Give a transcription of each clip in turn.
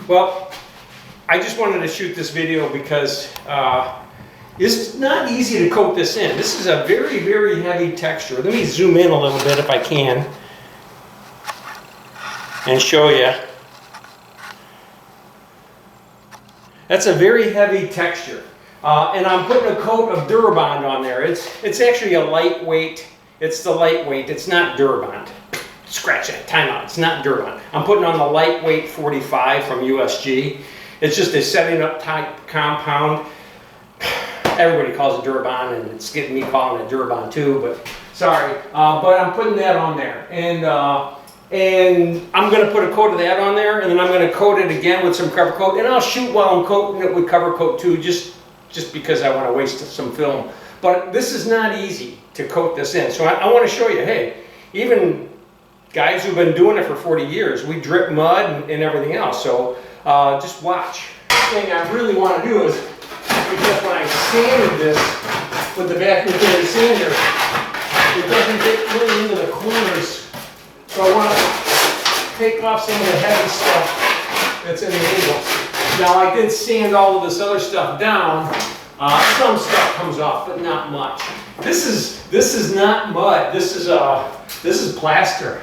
Well, I just wanted to shoot this video because it's not easy to coat this in. This is a very, very heavy texture. Let me zoom in a little bit if I can and show you. That's a very heavy texture. And I'm putting a coat of Durabond on there. It's actually a lightweight. It's the lightweight. It's not Durabond. Scratch that. Time out. It's not Durabond. I'm putting on the lightweight 45 from USG. It's just a setting up type compound. Everybody calls it Durabond, and it's getting me calling it Durabond too. But sorry. But I'm putting that on there, and I'm going to put a coat of that on there, and then I'm going to coat it again with some cover coat, and I'll shoot while I'm coating it with cover coat too, just because I want to waste some film. But this is not easy to coat this in, so I want to show you, hey, even guys who've been doing it for 40 years, we drip mud and everything else, so just watch. The thing I really want to do is, because when I sanded this with the vacuum cleaner sander, it doesn't get really into the corners, so I want to take off some of the heavy stuff that's in the angles. Now I did sand all of this other stuff down. Some stuff comes off, but not much. This is not mud. This is plaster.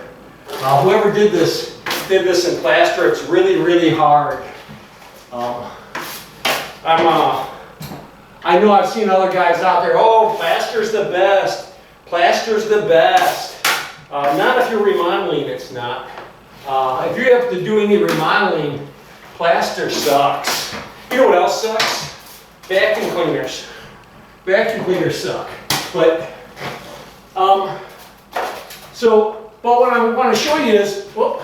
Whoever did this in plaster. It's really, really hard. I know I've seen other guys out there. Oh, plaster's the best. Plaster's the best. Not if you're remodeling. It's not. If you have to do any remodeling, plaster sucks. You know what else sucks? Vacuum cleaners. Vacuum cleaners suck. But but what I want to show you is, well,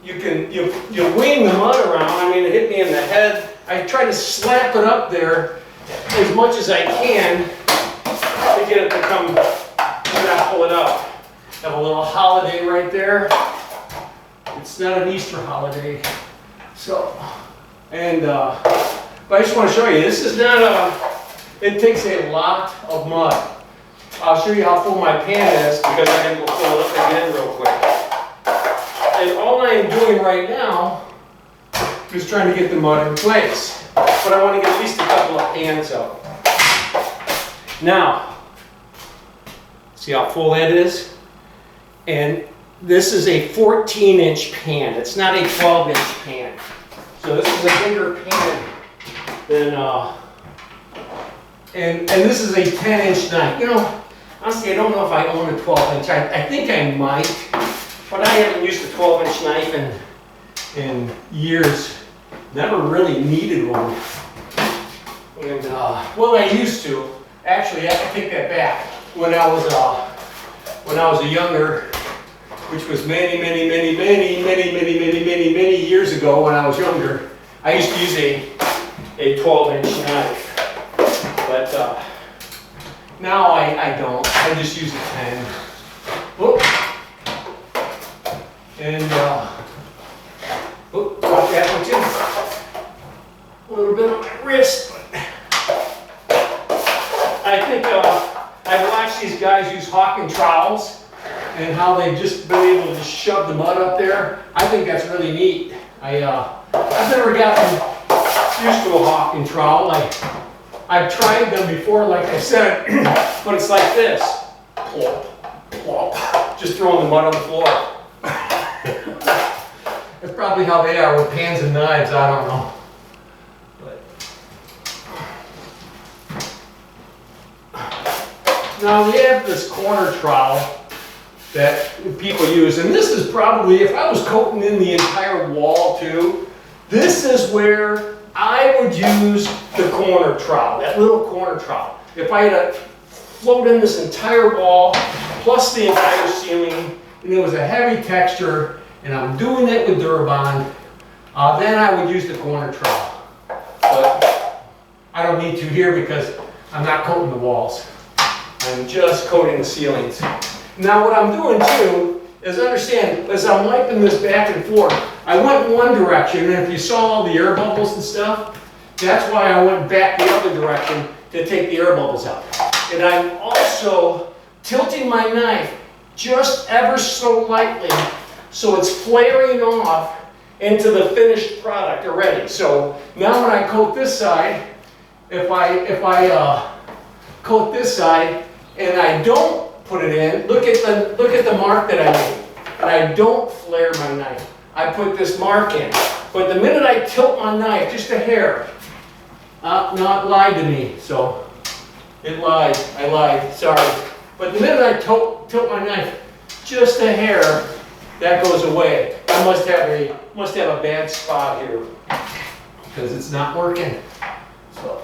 you wing the mud around. I mean, it hit me in the head. I try to slap it up there as much as I can to get it to come. I'm gonna pull it up. Have a little holiday right there. It's not an Easter holiday. So, but I just want to show you, this is not it takes a lot of mud. I'll show you how full my pan is because I'm going to go fill it up again real quick. And all I am doing right now is trying to get the mud in place. But I want to get at least a couple of pans up. Now, see how full that is? And this is a 14-inch pan. It's not a 12-inch pan. So this is a bigger pan than, and this is a 10-inch knife. You know, honestly, I don't know if I own a 12-inch. I think I might, but I haven't used a 12-inch knife in years. Never really needed one. And, well, I used to. Actually, I take that back. When I was a younger, which was many years ago when I was younger, I used to use a 12-inch knife. But now I don't. I just use a 10. Whoop. And whoop, got that one too. A little bit on my wrist. I think I've watched these guys use hawking trowels and how they've just been able to just shove the mud up there. I think that's really neat. I've never gotten used to a hawking trowel. I've tried them before, like I said, but it's like this. Plop, plop. Just throwing the mud on the floor. That's probably how they are with pans and knives, I don't know. Now we have this corner trowel that people use, and this is probably, if I was coating in the entire wall too, this is where I would use the corner trowel, that little corner trowel. If I had to float in this entire wall, plus the entire ceiling, and it was a heavy texture, and I'm doing it with Durabond, then I would use the corner trowel. But I don't need to here because I'm not coating the walls. I'm just coating the ceilings. Now what I'm doing too is understand, as I'm wiping this back and forth, I went one direction, and if you saw all the air bubbles and stuff, that's why I went back the other direction to take the air bubbles out. And I'm also tilting my knife just ever so lightly so it's flaring off into the finished product already. So now when I coat this side, if I coat this side and I don't put it in, look at the mark that I made. And I don't flare my knife. I put this mark in. But the minute I tilt my knife, just a hair, no, it lied to me. So it lied. I lied. Sorry. But the minute I tilt my knife, just a hair, that goes away. I must have a bad spot here because it's not working. So,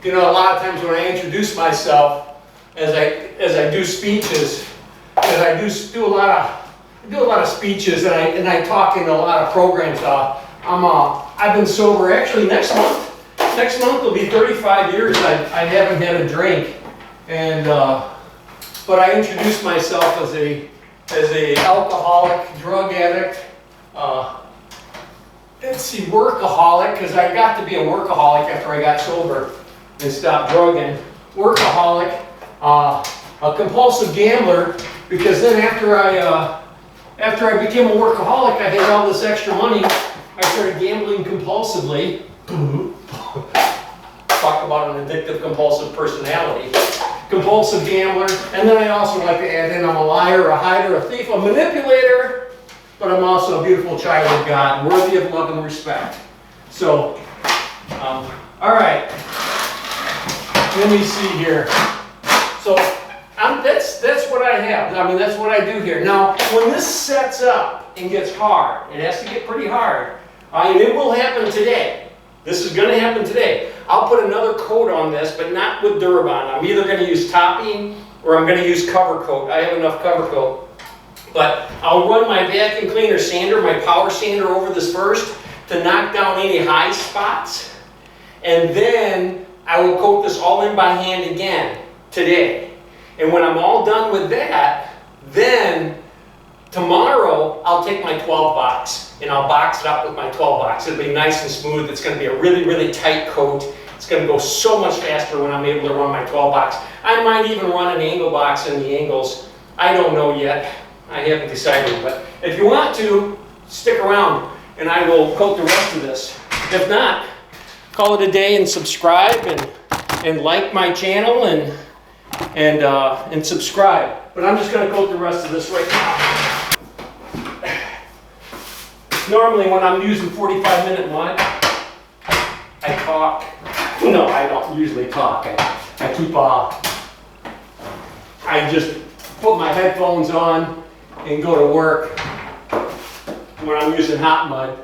you know, a lot of times when I introduce myself, as I do speeches, as I do a lot of speeches, and I talk in a lot of programs. I've been sober. Actually, next month will be 35 years. I haven't had a drink, and but I introduced myself as a alcoholic, drug addict. Let's see, workaholic, because I got to be a workaholic after I got sober and stopped drugging. Workaholic, a compulsive gambler, because then after I became a workaholic, I had all this extra money. I started gambling compulsively. Talk about an addictive compulsive personality. Compulsive gambler, and then I also like to add in I'm a liar, a hider, a thief, a manipulator, but I'm also a beautiful child of God, worthy of love and respect. So, all right, let me see here. So, that's what I have. I mean, that's what I do here. Now, when this sets up and gets hard, it has to get pretty hard, and it will happen today. This is going to happen today. I'll put another coat on this, but not with Durabond. I'm either going to use topping or I'm going to use cover coat. I have enough cover coat. But I'll run my vacuum cleaner sander, my power sander over this first to knock down any high spots. And then I will coat this all in by hand again today. And when I'm all done with that, then tomorrow I'll take my 12 box and I'll box it up with my 12 box. It'll be nice and smooth. It's going to be a really, really tight coat. It's going to go so much faster when I'm able to run my 12 box. I might even run an angle box in the angles. I don't know yet. I haven't decided. But if you want to, stick around and I will coat the rest of this. If not, call it a day and subscribe and like my channel and subscribe. But I'm just going to coat the rest of this right now. Normally when I'm using 45-minute mud, I talk. No, I don't usually talk. I keep I just put my headphones on and go to work when I'm using hot mud.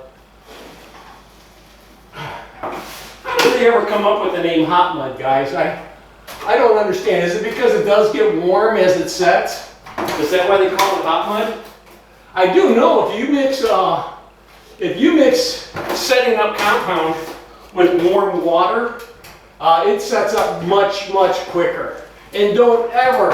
How did they ever come up with the name hot mud, guys? I don't understand. Is it because it does get warm as it sets? Is that why they call it hot mud? I do know if you mix setting up compound with warm water, it sets up much, much quicker. And don't ever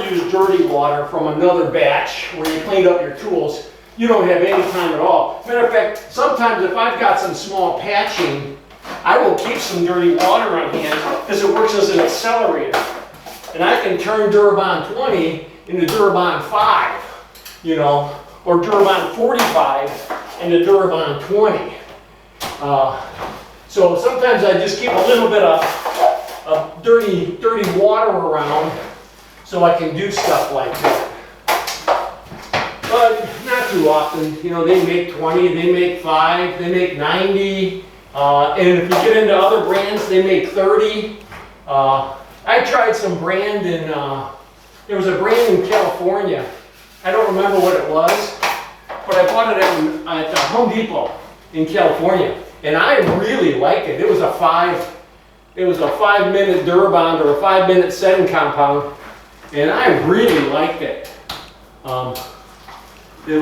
use dirty water from another batch where you cleaned up your tools. You don't have any time at all. Matter of fact, sometimes if I've got some small patching, I will keep some dirty water on hand because it works as an accelerator. And I can turn Durabond 20 into Durabond 5, you know, or Durabond 45 into Durabond 20. So sometimes I just keep a little bit of dirty water around so I can do stuff like that. But not too often. You know, they make 20, they make 5, they make 90. And if you get into other brands, they make 30. I tried some brand in, there was a brand in California. I don't remember what it was, but I bought it at Home Depot in California. And I really liked it. It was a 5-minute Durabond or a 5-minute setting compound. And I really liked it. It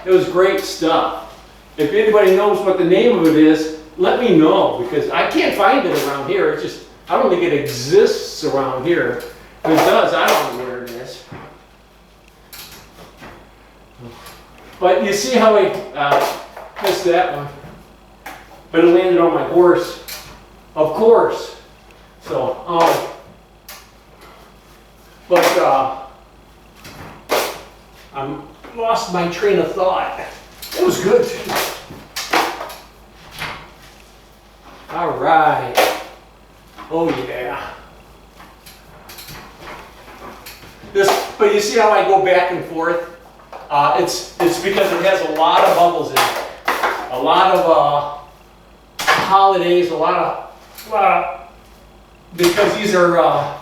was great stuff. If anybody knows what the name of it is, let me know, because I can't find it around here. It's just, I don't think it exists around here. If it does, I don't know where it is. But you see how I missed that one. But it landed on my horse, of course. So, but I'm lost my train of thought. It was good too. All right. Oh yeah. But you see how I go back and forth? It's because it has a lot of bubbles in it. A lot of holidays, a lot of, because these are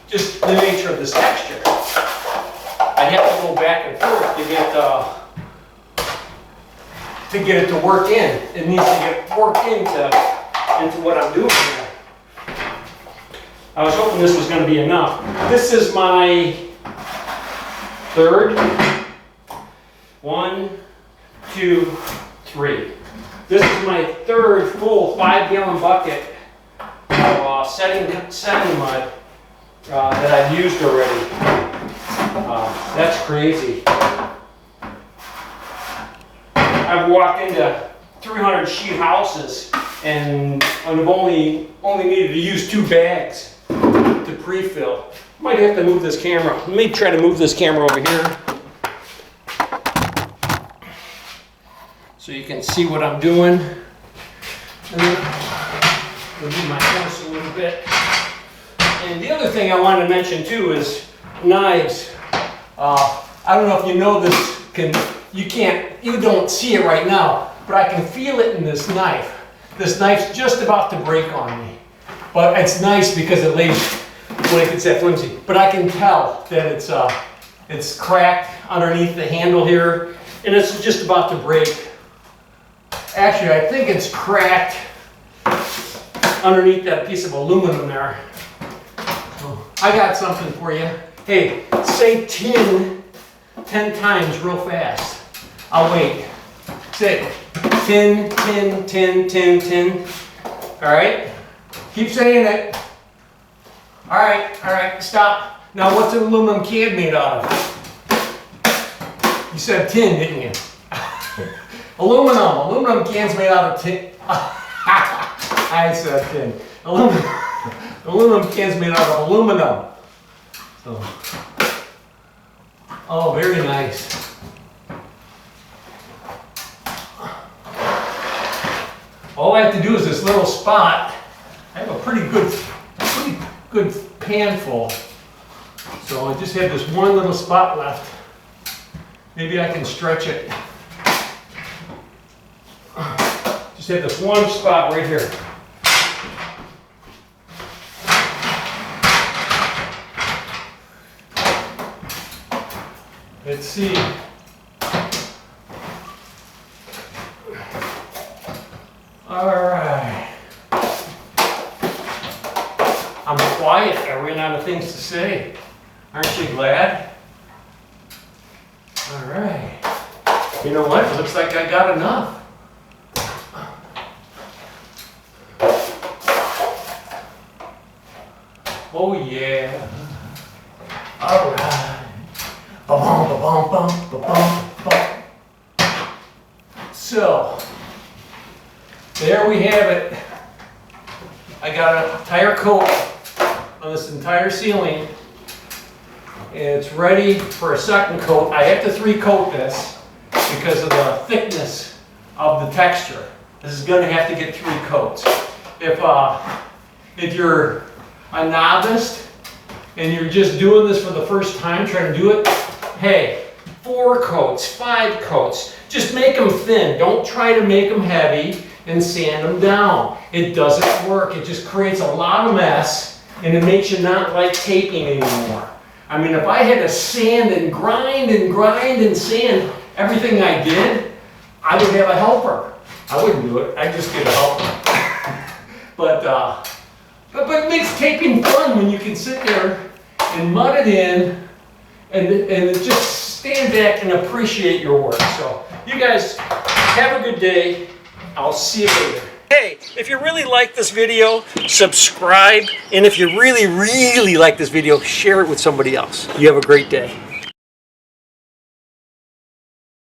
just the nature of this texture. I have to go back and forth to get it to work in. It needs to get worked into what I'm doing here. I was hoping this was going to be enough. This is my third. 1, 2, 3. This is my third full 5-gallon bucket of setting mud that I've used already. That's crazy. I've walked into 300 sheet houses and I've only needed to use 2 bags to pre-fill. Might have to move this camera. Let me try to move this camera over here so you can see what I'm doing. And then I'll move my horse a little bit. And the other thing I wanted to mention too is knives. I don't know if you know this. You don't see it right now, but I can feel it in this knife. This knife's just about to break on me. But it's nice because it lays when it gets that flimsy. But I can tell that it's cracked underneath the handle here, and it's just about to break. Actually, I think it's cracked underneath that piece of aluminum there. So I got something for you. Hey, say tin 10 times real fast. I'll wait. Say tin, tin, tin, tin, tin. All right? Keep saying it. All right, stop. Now what's an aluminum can made out of? You said tin, didn't you? Aluminum can's made out of tin. I said tin. Aluminum can's made out of aluminum. So. Oh, very nice. All I have to do is this little spot. I have a pretty good pan full. So I just have this one little spot left. Maybe I can stretch it. Just have this one spot right here. Let's see. All right. I'm quiet. I ran out of things to say. Aren't you glad? All right. You know what? It looks like I got enough. Oh yeah. All right. Ba-bum, ba-bum, bum, ba-bum, bum. So, there we have it. I got an entire coat on this entire ceiling. And it's ready for a second coat. I have to 3-coat this because of the thickness of the texture. This is going to have to get 3 coats. If you're a novice and you're just doing this for the first time, trying to do it, hey, 4 coats, 5 coats. Just make them thin. Don't try to make them heavy and sand them down. It doesn't work. It just creates a lot of mess and it makes you not like taping anymore. I mean, if I had to sand and grind and sand everything I did, I would have a helper. I wouldn't do it. I'd just get a helper. But it makes taping fun when you can sit there and mud it in and just stand back and appreciate your work. So you guys have a good day. I'll see you later. Hey, if you really like this video, subscribe. And if you really, really like this video, share it with somebody else. You have a great day.